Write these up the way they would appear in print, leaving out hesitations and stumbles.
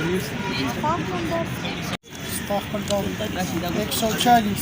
140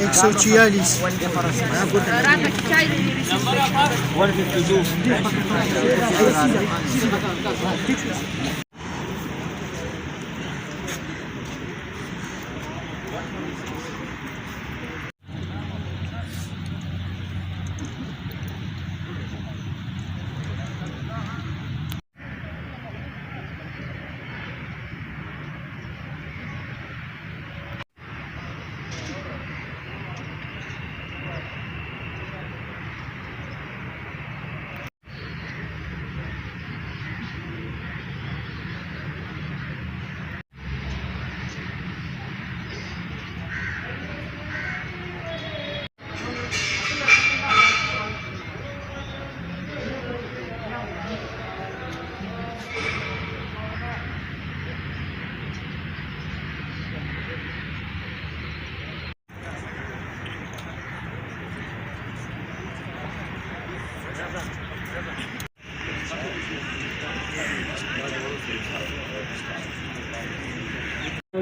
140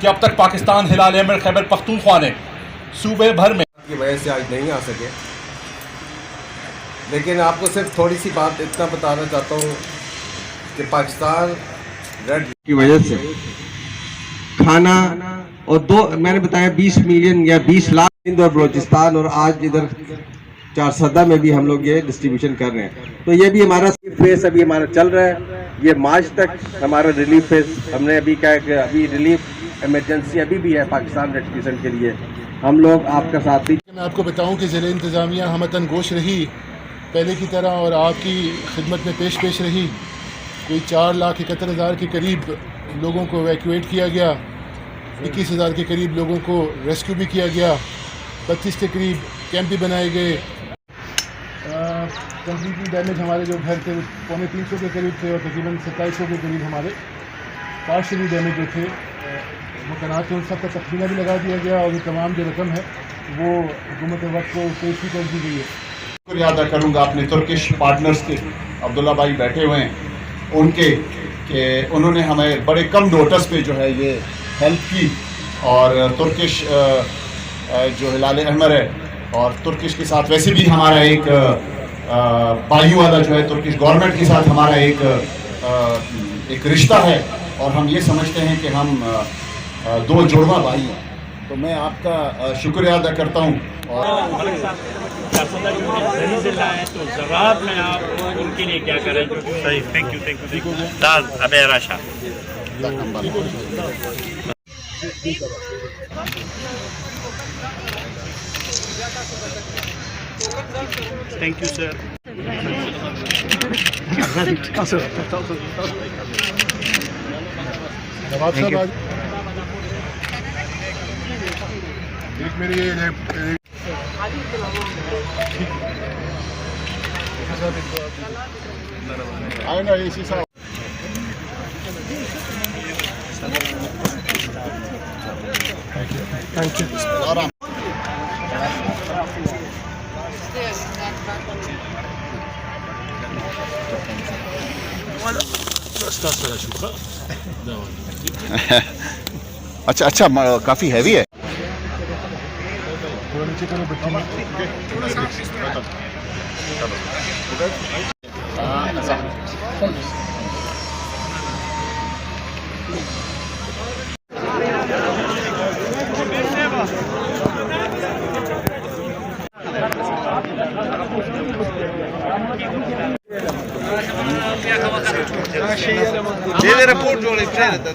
कि अब तक पाकिस्तान हिलाल अहमर खैबर पख्तूनख्वा ने सूबे भर में की वजह से आज नहीं आ सके, लेकिन आपको सिर्फ थोड़ी सी बात इतना बताना चाहता हूँ कि पाकिस्तान रेड की वजह से खाना और मैंने बताया 20 मिलियन या 20 लाख हिंद और बलोचिस्तान, और आज इधर चारसदा में भी हम लोग ये डिस्ट्रीब्यूशन कर रहे हैं। तो ये भी हमारा फेस अभी हमारा चल रहा है, ये मार्च तक हमारा रिलीफ फेस हमने अभी क्या है कि अभी रिलीफ इमरजेंसी अभी भी है पाकिस्तान रेड क्रिसेंट के लिए। हम लोग आपका साथ भी। मैं आपको बताऊं कि ज़िले इंतज़ामिया हमतन गोश रही पहले की तरह और आपकी खिदमत में पेश रही। कोई 4,71,000 के करीब लोगों को एवैक्यूएट किया गया, 21,000 के करीब लोगों को रेस्क्यू भी किया गया, 25 के करीब कैंप भी बनाए गए। कम्प्लीटली डैमेज हमारे जो घर थे 350 के करीब थे और तकरीबन 2700 के करीब हमारे पार्शली डैमेज जो थे मकानात थे, उन सब का तखमीना भी लगा दिया गया और तमाम जो रकम है वो हुकूमत वक्त को पेश भी कर दी गई है। शुक्रिया अदा करूँगा अपने तुर्किश पार्टनर्स के, अब्दुल्ला भाई बैठे हुए हैं उनके, कि उन्होंने हमें बड़े कम नोटिस पे जो है ये हेल्प की। और तुर्किश जो हिलाल अहमर है और तुर्किश के साथ वैसे भी हमारा एक भाइयों वाला जो है तुर्किश गवर्नमेंट के साथ हमारा एक रिश्ता है और हम ये समझते हैं कि हम दो जुड़वा भाई हैं। तो मैं आपका शुक्रिया अदा करता हूँ। और जिला है तो जवाब में आप उनके लिए क्या करें? सही, थैंक यू दाद अबे राशा। Thank you sir. नवाब साहब एक मेरी आएगा इसी साहब। Thank you. अच्छा काफ़ी हैवी है। थोड़ा नीचे करो बच्चे में। Deve report giù le prende